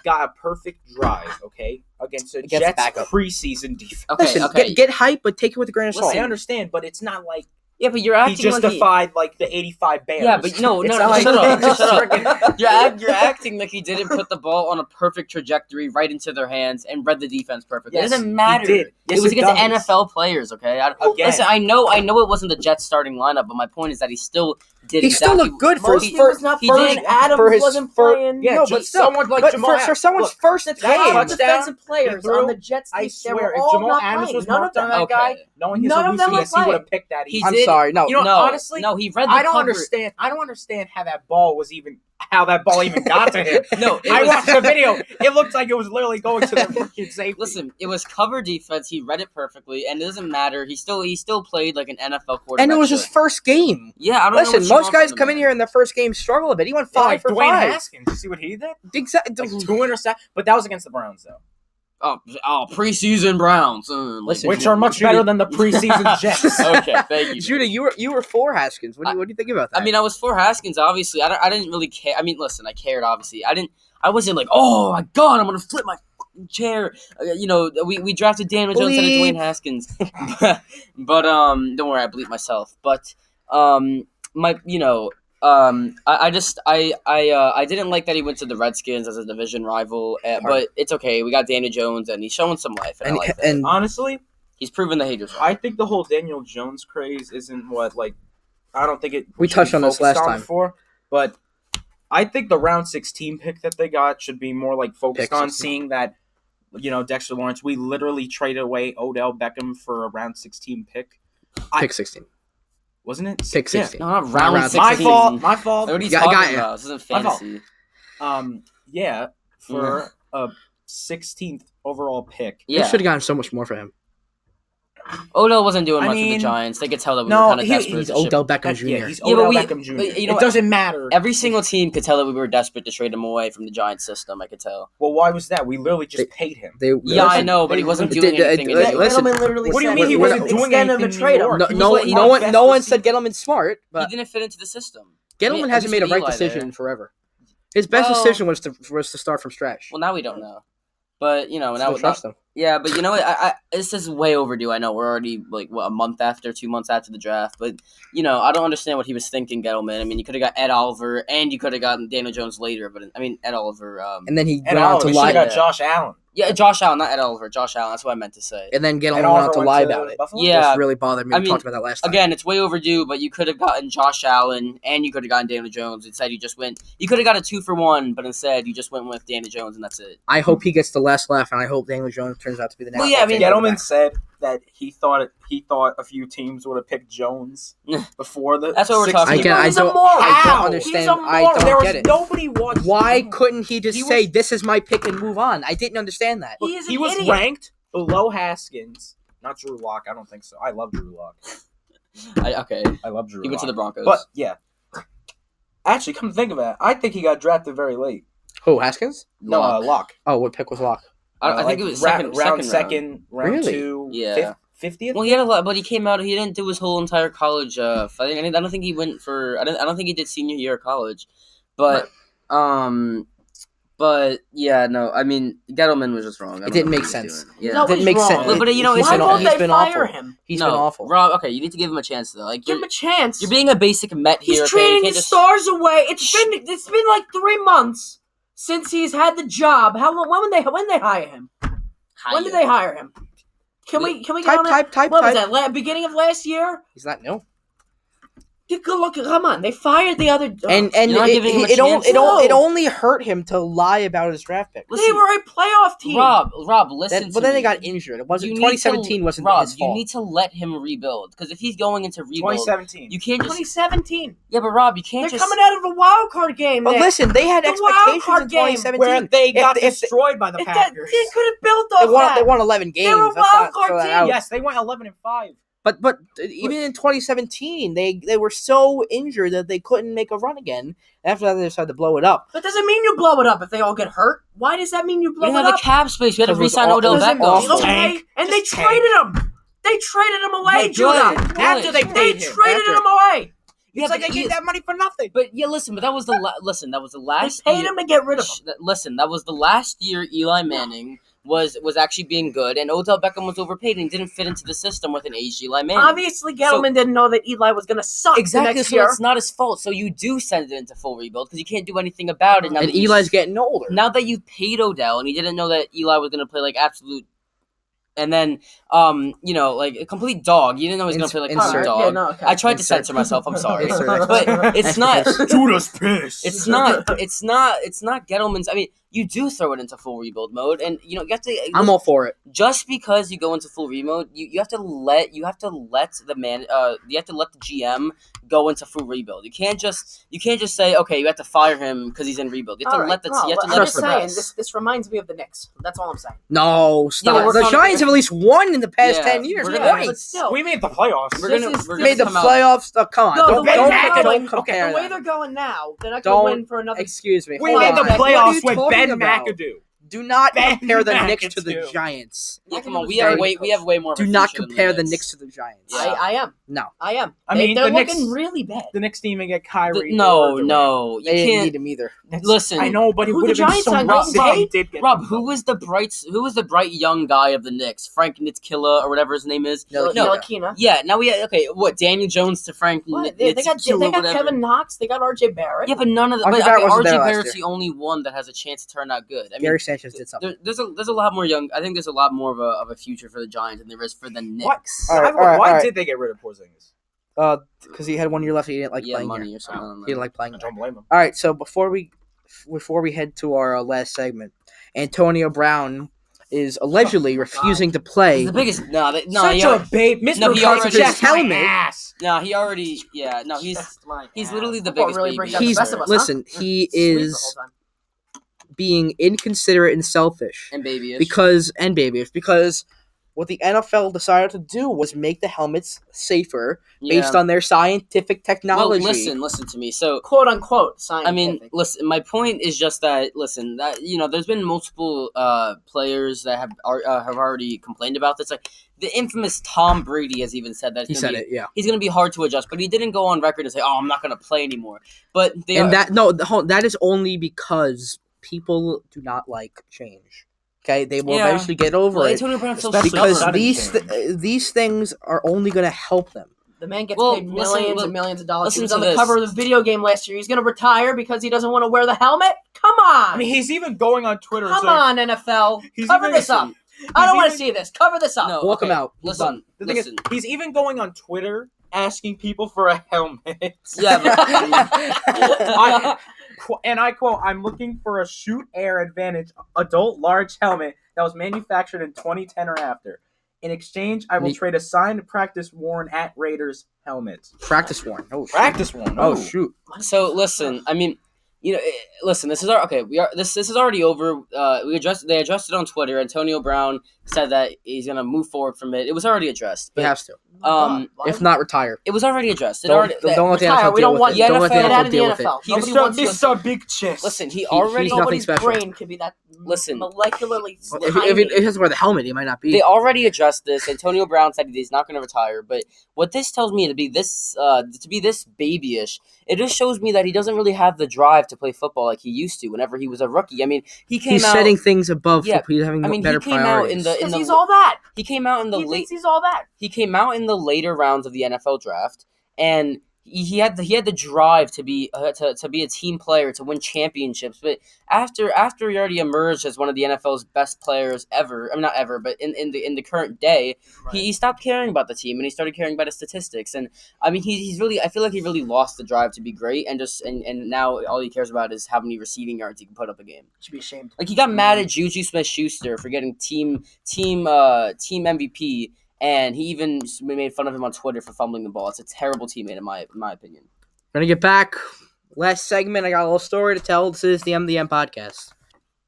S6: Got a perfect drive, okay, against Jets preseason defense.
S1: Okay. Get hype, but take it with a grain of salt.
S6: I understand, but it's not like.
S2: Yeah, but you're acting
S6: he justified the 85 Bears.
S2: Yeah, but no, shut up. You're acting like he didn't put the ball on a perfect trajectory right into their hands and read the defense perfectly.
S6: Yes,
S2: it doesn't matter.
S6: He did. Yes,
S2: it was against NFL players, okay? Listen, I know it wasn't the Jets starting lineup, but my point is that he still did.
S1: He still looked good for his first.
S3: Adams wasn't playing.
S1: Yeah, no, but someone like Jamal. For someone's first game,
S3: defensive players on the Jets.
S6: I swear, if Jamal Adams was marked on that guy, knowing his elusiveness, he would have picked that.
S1: I'm sorry, no.
S6: Honestly,
S2: no, he read the
S6: I don't understand how that ball even got to him.
S2: No,
S6: I watched the video. It looked like it was literally going to the freaking safety.
S2: Listen, it was cover defense. He read it perfectly, and it doesn't matter. He still played like an NFL quarterback.
S1: And it was his first game.
S2: Yeah, I don't know.
S1: Listen, most guys come in here in their first game struggle a bit. He went 5 for 5.
S6: Dwayne Haskins. You see what he did?
S1: Exactly.
S6: 2 interceptions, but that was against the Browns, though.
S2: Oh, preseason Browns.
S1: Listen,
S6: which are much better than the preseason Jets.
S2: Okay, thank you.
S1: Judah, you were for Haskins. What do you think about that?
S2: I mean, I was for Haskins, obviously. I didn't really care. I mean, listen, I cared, obviously. I wasn't like, oh my god, I'm gonna flip my chair. We drafted Daniel Jones and Dwayne Haskins. but don't worry, I bleep myself. But I didn't like that he went to the Redskins as a division rival, but it's okay. We got Daniel Jones, and he's showing some life, and I like that.
S6: And honestly,
S2: he's proven the haters.
S6: I think the whole Daniel Jones craze isn't what I don't think it.
S1: We touched on this last time
S6: before, but I think the round 16 pick that they got should be more focused on seeing that. Dexter Lawrence. We literally traded away Odell Beckham for a round 16 pick.
S1: Pick 16.
S6: Wasn't it?
S1: Pick 16.
S2: Yeah. No, not round 16.
S6: My fault.
S2: What are you talking about? This isn't fantasy.
S6: Yeah, for a 16th overall pick.
S1: Yeah. They should have gotten so much more for him.
S2: Odell wasn't doing much with the Giants. They could tell that we were kind of desperate.
S1: He's Odell Beckham Jr.
S6: Yeah, he's Odell Beckham Jr. It doesn't matter.
S2: Every single team could tell that we were desperate to trade him away from the Giants system. I could tell.
S6: Well, why was that? We literally just paid him.
S2: I know, but he wasn't doing anything.
S6: What do you mean he wasn't doing anything?
S1: No one said Gettleman's smart. But
S2: he didn't fit into the system.
S1: Gettleman hasn't made a right decision in forever. His best decision was to start from scratch.
S2: Well, now we don't know. But now
S1: we trust him.
S2: Yeah, but what? This is way overdue. I know we're already a month after, 2 months after the draft. But I don't understand what he was thinking, Gettleman. I mean, you could have got Ed Oliver, and you could have gotten Daniel Jones later. But Ed Oliver.
S1: And then he went on to lie.
S6: Got Josh Allen.
S2: Yeah, Josh Allen, not Ed Oliver. Josh Allen. That's what I meant to say.
S1: And then Gettleman went on to lie about it.
S6: Buffalo?
S2: Yeah,
S1: this really bothered me. We talked about that last time.
S2: Again, it's way overdue. But you could have gotten Josh Allen, and you could have gotten Daniel Jones. Instead, you just went. You could have got a 2-for-1, but instead you just went with Daniel Jones, and that's it.
S1: I hope he gets the last laugh, and I hope Daniel Jones turns out to be the next.
S6: Well, yeah, Gettleman said that he thought a few teams would have picked Jones before the.
S2: That's what we're talking about.
S1: I don't understand. I don't get it.
S6: Nobody watched.
S1: Why couldn't he just say this is my pick and move on? I didn't understand that.
S6: He was ranked below Haskins, not Drew Lock. I don't think so. I love Drew Lock. I love Drew Lock.
S2: He went to the Broncos.
S6: But yeah, actually, come to think of it, I think he got drafted very late.
S1: Who, Haskins?
S6: No, Lock.
S1: Oh, what pick was Lock?
S2: I think it was
S6: round
S1: really?
S6: 2,
S2: yeah.
S6: 50th.
S2: Well, he had a lot, but he came out. He didn't do his whole entire college. I don't think he went for. I don't think he did senior year of college, but But yeah, no. I mean, Gettleman was just wrong.
S1: It didn't make sense.
S2: Yeah,
S1: it didn't make sense.
S2: But
S3: why won't they fire him?
S1: He's been awful.
S2: Rob, okay, you need to give him a chance though.
S3: Give him a chance.
S2: You're being a basic Met here.
S3: He's trading the stars away. It's been like 3 months since he's had the job. When they hire him? When did they hire him? Can we get on that? What was that? Beginning of last year?
S1: He's not new.
S3: Look, come on! They fired the other,
S1: and it only hurt him to lie about his draft pick.
S3: They were a playoff team.
S2: Rob, listen.
S1: But then they got injured. It wasn't 2017. Wasn't his fault.
S2: You need to let him rebuild because if he's going into rebuild,
S6: 2017,
S2: you can't just
S3: 2017.
S2: Yeah, but Rob, you can't.
S3: They're coming out of a wild card game.
S1: But listen, they had expectations in 2017
S6: where they got destroyed by the Packers.
S3: They could have built off that.
S1: They won 11 games.
S3: They were a wild card team.
S6: Yes, they went 11-5.
S1: But even in 2017, they were so injured that they couldn't make a run again. After that, they decided to blow it up.
S3: That doesn't mean you blow it up if they all get hurt. Why does that mean you blow it up?
S2: You have the cap space. You had to re-sign Odell Beckham.
S3: Okay, and they traded him. They traded him away, Judah.
S6: After they
S3: traded him away.
S6: It's like they gave that money for nothing.
S2: But yeah, listen. But that was the That was the last.
S3: They paid him to get rid of him.
S2: Listen, that was the last year Eli Manning was actually being good, and Odell Beckham was overpaid and didn't fit into the system with an aged Eli Manning.
S3: Obviously, Gettleman didn't know that Eli was going to suck
S2: exactly,
S3: the next year.
S2: It's not his fault. So you do send it into full rebuild because you can't do anything about it. Now
S1: and Eli's getting older.
S2: Now that you paid Odell and he didn't know that Eli was going to play like absolute. And then, like a complete dog. You didn't know he was going to play like a dog.
S3: Yeah, no, okay.
S2: I tried to censor myself. I'm sorry, but it's not.
S6: Judah's pissed.
S2: It's not Gettleman's. I mean, you do throw it into full rebuild mode, and you have to.
S1: I'm all for it.
S2: Just because you go into full rebuild, you have to let the man. You have to let the GM go into full rebuild. You can't just say, okay, you have to fire him because he's in rebuild. You have to let the. You have to let
S3: I'm just saying. This reminds me of the Knicks. That's all I'm saying.
S1: No, stop. Yeah, the Giants have at least won in the past 10 years.
S6: We made the playoffs.
S1: We made the playoffs. Come on.
S3: No,
S1: don't compare
S3: the way they're going now, they're not going to win for another.
S1: Excuse me.
S6: We made the playoffs with Ben McAdoo.
S1: Do not compare the Knicks to the Giants.
S2: Yeah, come on. We have way more.
S1: Do not compare the Knicks to the Giants.
S3: Yeah. I am.
S1: No,
S3: I am.
S6: I mean,
S3: they're
S6: the
S3: looking
S6: Knicks,
S3: really bad.
S6: The Knicks didn't even get Kyrie.
S2: No,
S1: you can't need him either.
S2: Listen,
S6: I know, but it would have been so much.
S2: Rob, who was the bright young guy of the Knicks? Frank Nitkila or whatever his name is.
S3: Ntilikina.
S2: Yeah. Now what? Daniel Jones to Frank.
S3: They got Kevin Knox. They got R.J. Barrett.
S2: Yeah, but none of the. R.J. Barrett's the only one that has a chance to turn out good. I mean,
S1: Gary Sanchez did something.
S2: There's a lot more young. I think there's a lot more of a future for the Giants than there is for the Knicks.
S6: Why did they get rid of Porzingis?
S1: Because he had 1 year left. He didn't like playing
S2: money
S1: here.
S2: or something.
S1: He didn't like playing.
S6: I don't blame him.
S1: All right, so before we head to our last segment, Antonio Brown is allegedly refusing to play.
S2: He's the biggest.
S6: Such a babe. Mr.
S2: He already
S1: his helmet.
S2: No, he already. Yeah, no, he's literally the biggest.
S1: Listen. He is being inconsiderate and selfish
S2: and babyish
S1: because what the NFL decided to do was make the helmets safer based on their scientific technology.
S2: Well, listen to me. So,
S3: quote unquote scientific.
S2: I mean, listen. My point is just that there's been multiple players that have already complained about this. Like the infamous Tom Brady has even said that. He's going to be hard to adjust, but he didn't go on record and say, "Oh, I'm not going to play anymore." But
S1: that is only because people do not like change. Okay, they will eventually get over it because these things are only going to help them.
S3: The man gets paid millions and millions of dollars. He was on the cover of the video game last year. He's going to retire because he doesn't want to wear the helmet? Come on!
S6: I mean, he's even going on Twitter.
S3: Come on, NFL. Cover this up. I don't want to see this. Cover this up.
S1: No, walk him out.
S2: Listen.
S6: The thing is, he's even going on Twitter asking people for a helmet.
S2: Yeah,
S6: and I quote, "I'm looking for a Shoot Air Advantage adult large helmet that was manufactured in 2010 or after. In exchange, I will trade a signed practice worn at Raiders helmet."
S1: Practice worn. Oh, shoot.
S6: Practice worn.
S1: Oh, shoot.
S2: So listen, I mean, listen. This is this is already over. They addressed it on Twitter. Antonio Brown said that he's gonna move forward from it. It was already addressed. But,
S1: he has to. If not, retire.
S2: It was already addressed.
S1: Don't let the NFL deal with it. Don't let the NFL deal with it.
S6: Mr. Big Chest.
S2: Listen, he's nothing
S1: special.
S3: Brain could be that molecularly
S1: if he has to wear the helmet, he might not be.
S2: They already addressed this. Antonio Brown said he's not going to retire. But what this tells me to be this babyish, it just shows me that he doesn't really have the drive to play football like he used to whenever he was a rookie. I mean, he's
S1: setting things above. He's having better priorities.
S3: He's all that.
S2: He came out in the
S3: He's all that.
S2: He came out in the later rounds of the NFL draft, and he had the drive to be a team player, to win championships. But after he already emerged as one of the NFL's best players ever, I mean not ever, but in the current day, right. he stopped caring about the team and he started caring about his statistics. And I mean he's really, I feel like he really lost the drive to be great, and now all he cares about is how many receiving yards he can put up a game.
S3: Should be ashamed.
S2: Like he got mad at Juju Smith-Schuster for getting team MVP. And he even made fun of him on Twitter for fumbling the ball. It's a terrible teammate, in my opinion.
S1: We're going to get back. Last segment, I got a little story to tell. This is the MDM Podcast.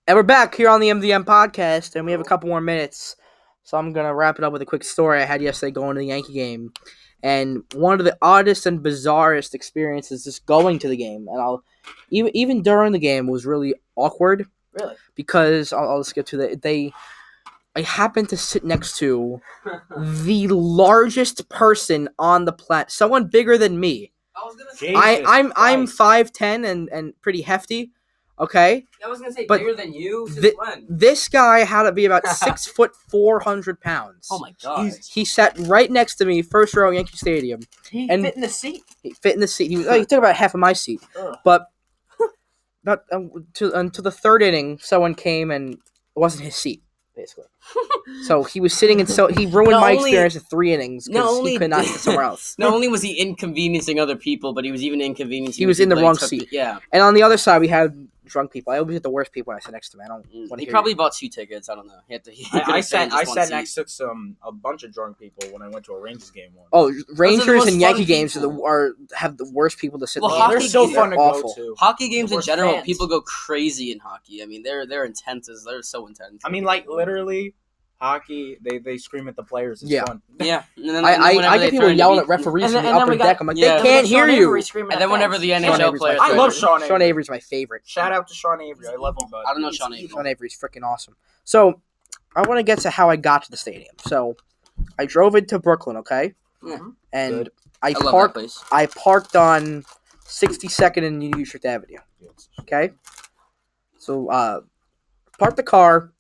S1: And we're back here on the MDM Podcast, and we have a couple more minutes. So I'm going to wrap it up with a quick story I had yesterday going to the Yankee game. And one of the oddest and bizarrest experiences just going to the game. And even during the game was really awkward.
S3: Really?
S1: Because, I'll skip to I happened to sit next to the largest person on the planet, someone bigger than me.
S2: I was gonna say,
S1: I'm 5'10" and pretty hefty. Okay.
S2: I was gonna say bigger than you. When?
S1: This guy had to be about 6 foot 400 pounds.
S2: Oh my god!
S1: He sat right next to me, first row, Yankee Stadium.
S3: He fit in the seat.
S1: He fit in the seat. He took about half of my seat. Ugh. But not until the third inning, someone came and it wasn't his seat. Basically. So he was sitting and so he ruined my experience in 3 innings because he could not sit somewhere else.
S2: Not only was he inconveniencing other people, but he was even inconveniencing.
S1: He was in the wrong seat.
S2: Yeah.
S1: And on the other side, we had drunk people. I always get the worst people when I sit next to him. I don't want to
S2: He
S1: hear
S2: probably
S1: you.
S2: Bought 2 tickets. I don't know.
S6: I sat next to a bunch of drunk people when I went to a Rangers game once.
S1: Oh, Rangers and Yankee games have the worst people to sit.
S2: Well,
S6: they're so fun to go to.
S2: Hockey games in general, fans. People go crazy in hockey. I mean, they're intense. They're so intense.
S6: I mean, like literally, hockey, they scream at the players. It's fun.
S2: Yeah.
S1: I get people yelling at referees from the upper deck. I'm like, they can't hear you.
S2: And then whenever the NHL players...
S6: I love Sean Avery.
S1: Sean Avery's my favorite.
S6: Shout out to Sean Avery. I love him, bud.
S2: I don't know Sean Avery.
S1: Sean Avery's freaking awesome. So, I want to get to how I got to the stadium. So, I drove into Brooklyn, okay?
S2: Yeah.
S1: And
S2: I
S1: parked on 62nd and New Utrecht Avenue. Okay? So, parked the car,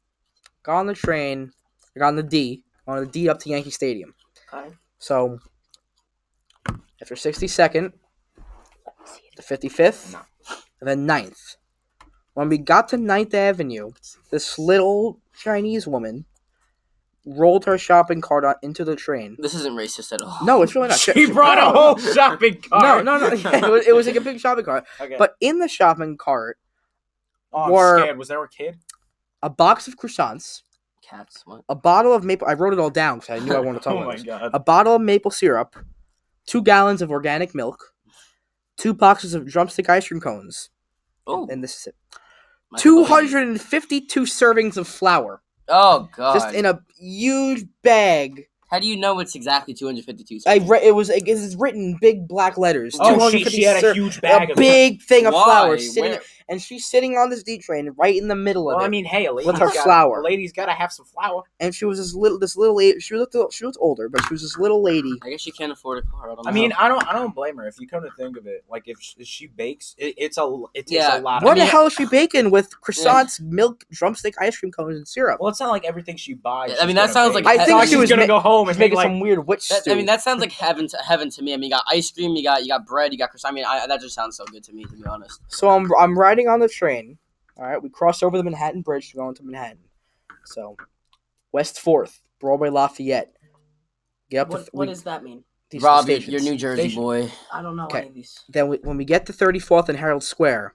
S1: got on the train, got on the D up to Yankee Stadium.
S3: Okay.
S1: So, after 62nd, the 55th, and then 9th. When we got to 9th Avenue, this little Chinese woman rolled her shopping cart into the train.
S2: This isn't racist at all.
S1: No, it's really not.
S6: She brought a whole shopping cart.
S1: No. Yeah, it was like a big shopping cart.
S6: Okay.
S1: But in the shopping cart
S6: I'm scared. Was there a kid?
S1: A box of croissants.
S2: Cats, what?
S1: A bottle of maple... I wrote it all down because I knew I wanted to talk about
S6: this. God.
S1: A bottle of maple syrup. 2 gallons of organic milk. 2 boxes of drumstick ice cream cones.
S2: Oh.
S1: And this is it. 252 servings of flour.
S2: Oh, God.
S1: Just in a huge bag.
S2: How do you know it's exactly 252?
S1: It's written in big black letters.
S6: Oh, she had a huge bag of
S1: big thing of flour.
S2: Where?
S1: And she's sitting on this D train right in the middle of it.
S6: Well, I mean, hey,
S1: with her flour.
S6: A lady's got to have some flour.
S1: And she was this little lady. She looked older, but she was this little lady.
S2: I guess she can't afford a car.
S6: I mean, I don't blame her. If you come to think of it, like if she bakes, it takes a lot.
S1: What the hell is she baking with croissants, milk, drumstick ice cream cones, and syrup?
S6: Well, it's not like everything she buys.
S2: I mean, that sounds like
S1: I think she was
S6: gonna go home and
S1: making some weird witch stew.
S2: I mean, that sounds like heaven to me. I mean, you got ice cream, you got bread, you got croissant. I mean, that just sounds so good to me, to be honest.
S1: So I'm riding on the train. All right, we cross over the Manhattan Bridge to go into Manhattan. So, West 4th, Broadway Lafayette. Get up.
S3: What does that mean?
S2: Rob, you're New Jersey boy.
S3: I don't know any of these.
S1: Then when we get to 34th and Herald Square,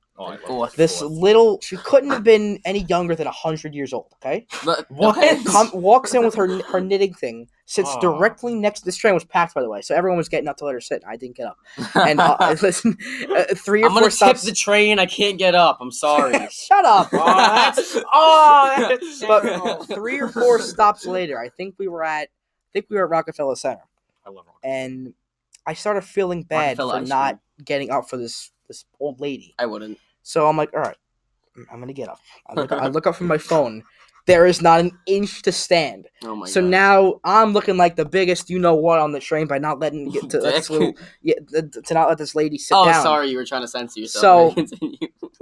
S1: this
S2: 4th.
S1: little, she couldn't have been any younger than 100 years old, okay?
S2: But
S6: what?
S1: Walks in with her knitting thing, sits directly next to, this train was packed, by the way, so everyone was getting up to let her sit. I didn't get up. And listen, 3 or 4
S2: I'm gonna
S1: stops.
S2: tip the train, I can't get up, I'm sorry.
S1: Shut up!
S6: That's
S1: but 3 or 4 stops later, I think we were at Rockefeller Center.
S6: I love Rockefeller.
S1: And I started feeling bad for not getting up for this old lady.
S2: I wouldn't.
S1: So I'm like, all right, I'm going to get up. I look up from my phone. There is not an inch to stand.
S2: Oh my God.
S1: So now I'm looking like the biggest you-know-what on the train by not letting get to not let this lady sit down.
S2: Oh, sorry, you were trying to censor yourself.
S1: So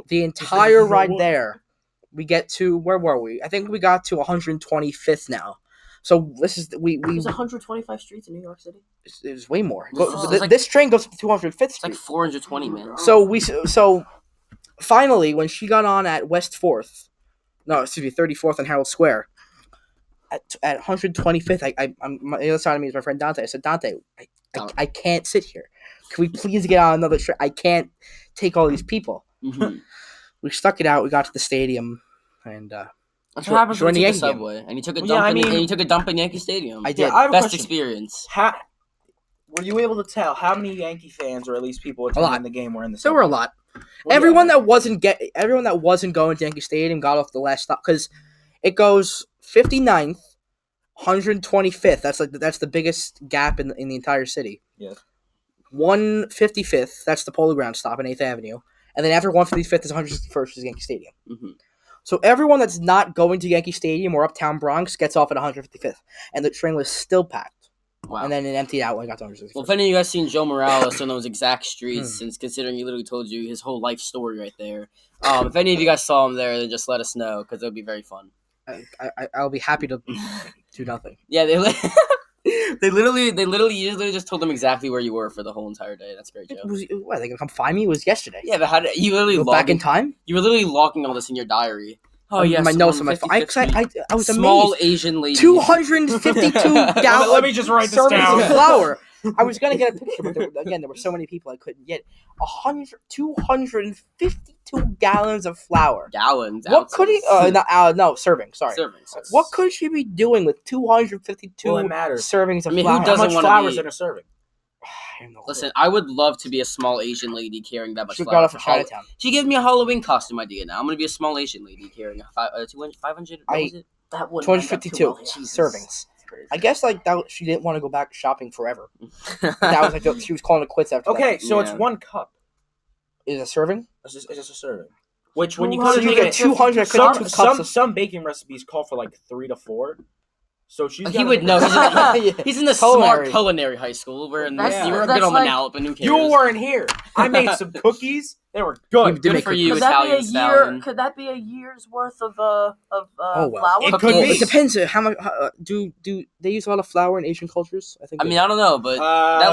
S1: the entire ride there, we get to, where were we? I think we got to 125th now. So this is
S3: There's 125 streets in New York City.
S1: It was way more.
S2: This
S1: train goes to 205th Street.
S2: It's like 420, man.
S1: So finally, when she got on at 34th and Herald Square, at 125th, I'm the other side of me is my friend Dante. I said, Dante, I can't sit here. Can we please get on another train? I can't take all these people.
S2: Mm-hmm.
S1: We stuck it out. We got to the stadium and.
S2: That's what happens when you took the subway and you took a dump in Yankee Stadium.
S1: I did.
S2: Best experience.
S6: Were you able to tell how many Yankee fans or at least people attending the game were in the subway?
S1: There were a lot. Well, everyone that wasn't going to Yankee Stadium got off the last stop because it goes 59th, 125th. That's the biggest gap in the entire city.
S6: Yeah.
S1: 155th. That's the Polo Ground stop on 8th Avenue, and then after 155th is 161st, which is Yankee Stadium.
S2: Mm-hmm.
S1: So everyone that's not going to Yankee Stadium or Uptown Bronx gets off at 155th, and the train was still packed.
S2: Wow.
S1: And then it emptied out when it got to 161st.
S2: Well, if any of you guys seen Joe Morales on those exact streets, since considering he literally told you his whole life story right there, if any of you guys saw him there, then just let us know because it would be very fun.
S1: I'll be happy to do nothing.
S2: Yeah, they literally just told them exactly where you were for the whole entire day. That's great, Joe.
S1: What, they gonna come find me? It was yesterday.
S2: Yeah, but how did you literally
S1: go back in time?
S2: You were literally logging all this in your diary. Oh yeah,
S1: my notes on my phone. I was
S2: small
S1: amazed.
S2: Asian lady.
S1: 252 gallons.
S6: Let me just write this down.
S1: Of flour. I was gonna get a picture, but there were so many people I couldn't get. 252 gallons of flour.
S2: Gallons.
S1: What could he? No, serving. Sorry.
S2: Servings.
S1: What could she be doing with 252 servings of flour?
S2: Who doesn't
S6: How much flour is in a serving?
S2: Listen, I would love to be a small Asian lady carrying that much flour.
S1: She got off of Chinatown.
S2: She gave me a Halloween costume idea now. I'm going to be a small Asian lady carrying 500, what was it?
S3: That wouldn't
S1: 252
S3: well,
S1: servings. I guess like that, she didn't want to go back shopping forever. That was like she was calling it quits after that.
S6: Okay, so it's 1 cup.
S1: Is a serving?
S6: It's just a serving. Which when you
S1: so you get 200 cups.
S6: Some baking recipes call for like 3 to 4. So
S2: he would know. He's in the smart culinary high school. Where you were good on the now, but who cares?
S6: You weren't here. I made some cookies. They were good.
S2: Good for you, Italian stallion.
S3: Could that be a year's worth of flour?
S6: It could be.
S1: It depends. How much do they use a lot of flour in Asian cultures?
S2: I mean, I don't know, but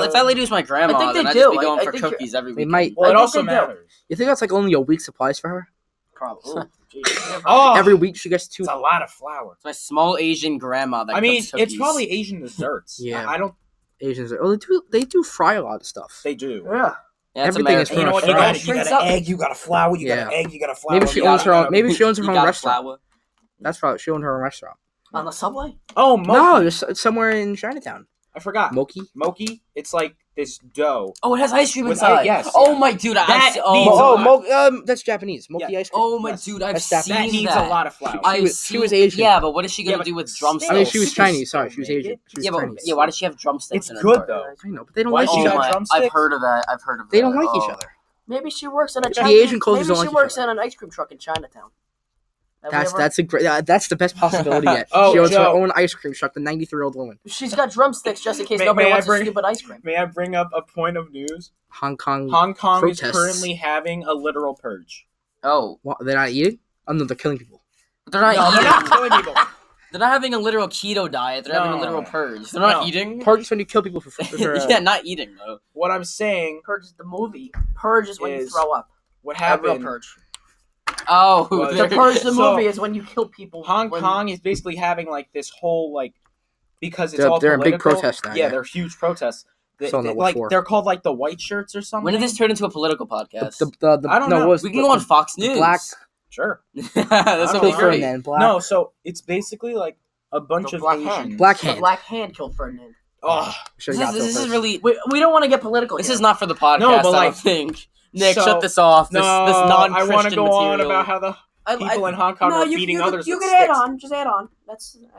S2: if that lady was my grandma, then I'd just be going for cookies every week.
S6: Well, it also matters.
S1: You think that's like only a week's supplies for her?
S3: Probably.
S1: Every week she gets 2.
S6: It's a lot of flour.
S2: It's my small Asian grandma that cooks cookies.
S6: It's probably Asian desserts.
S1: Yeah.
S6: I don't.
S1: Asians. They do fry a lot of stuff.
S6: They do.
S3: Yeah.
S1: Everything is from
S6: you know what? You got an egg. You got a flour. You got an egg. You got a flour.
S1: Maybe she owns her own. Maybe she owns her own restaurant.
S2: Flour.
S1: That's probably she owns her own restaurant.
S3: On the subway?
S6: Oh, Moki.
S1: No, it's somewhere in Chinatown.
S6: I forgot. Moki. It's like this dough.
S2: Oh, it has ice cream inside.
S6: Yes.
S2: Oh my dude,
S1: that's Japanese. Moki ice cream.
S2: Oh my dude, I've seen that.
S6: That needs a lot of flour.
S1: She was Asian.
S2: Yeah, but what is she gonna do with drumsticks?
S1: I mean, she was Chinese. Sorry, she was Asian.
S2: Why does she have drumsticks?
S6: It's good though.
S1: I know, but they don't like each other.
S2: I've heard of that.
S1: They don't like each other.
S3: Maybe she works in a
S1: the Asian cultures don't like each other.
S3: Maybe she works in an ice cream truck in Chinatown.
S1: That's the best possibility yet. She owns her own ice cream truck, the 93-year-old woman.
S3: She's got drumsticks just in case nobody wants a stupid ice cream.
S6: May I bring up a point of news?
S1: Hong Kong
S6: is currently having a literal purge.
S2: Oh.
S1: What, they're not eating? Oh, no, they're killing people.
S2: They're not eating.
S6: They're not killing people.
S2: They're not having a literal keto diet. They're having a literal purge. They're not eating.
S1: Purge is when you kill people for
S2: yeah, not eating though.
S6: What I'm saying,
S3: purge is the movie. Purge is when you throw up.
S6: What happened?
S3: Purge.
S2: Oh,
S3: the Purge the movie is when you kill people.
S6: Hong Kong is basically having like this whole because it's all
S1: they're
S6: political.
S1: In big protests now.
S6: Yeah, they're huge protests. They're called like the white shirts or something.
S2: When did this turn into a political podcast?
S6: I don't know.
S2: We can go on Fox News.
S1: Black.
S6: Sure.
S2: That's what we're
S1: great.
S6: No, so it's basically like a bunch of Asians.
S1: Black Hand.
S3: The Black Hand killed Ferdinand.
S6: Oh,
S2: this is really.
S3: We don't want to get political.
S2: This is not for the podcast.
S6: No, but
S2: I don't think. Nick, shut this off. This non-Christian
S6: I want to go
S2: material.
S6: on about how the people in Hong Kong are beating others.
S3: You can add on. Just add on.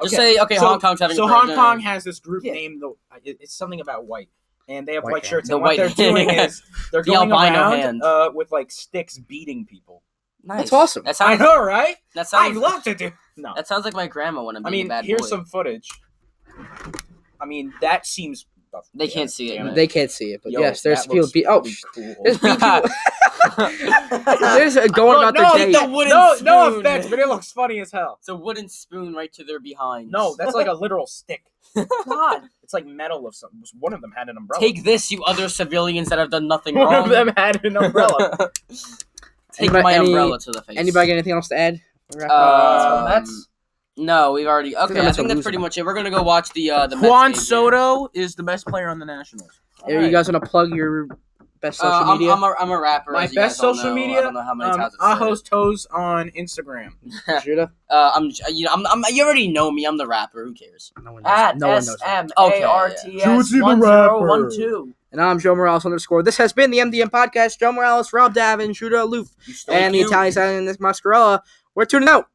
S2: Just say Hong Kong's having.
S6: So Hong Kong has this group named it's something about white, and they have white shirts. And what they're doing is they're going around with like sticks beating people.
S1: Nice. That's awesome.
S6: I know, right?
S2: I'd
S6: love to do. No,
S2: that sounds like my grandma when I'm being a bad boy.
S6: Here's some footage. I mean, that seems.
S2: They can't see it.
S1: They can't see it, but yes, there's people beat. Oh, cool. There's people. There's going about their day.
S6: No offense, but it looks funny as hell.
S2: It's a wooden spoon right to their behind.
S6: No, that's like a literal stick.
S3: God,
S6: it's like metal of something. One of them had an umbrella.
S2: Take this, you other civilians that have done nothing wrong.
S6: One of them had an umbrella.
S2: Take my umbrella to the face.
S1: Anybody got anything else to add?
S2: No, we've already. Okay, I think that's pretty much it. We're gonna go watch the
S6: Juan Soto is the best player on the Nationals.
S1: You guys want to plug your best social media?
S2: I'm a rapper.
S6: My best social media.
S2: I don't know how many times
S6: I host Toes on Instagram.
S1: Judah?
S2: You already know me. I'm the rapper. Who cares?
S1: No one
S3: knows.
S1: At
S3: SMARTS1012.
S1: And I'm Joe Morales _. This has been the MDM Podcast. Joe Morales, Rob Davin, Judah Aloof, and the Italian Silent Mascarella. We're tuning out.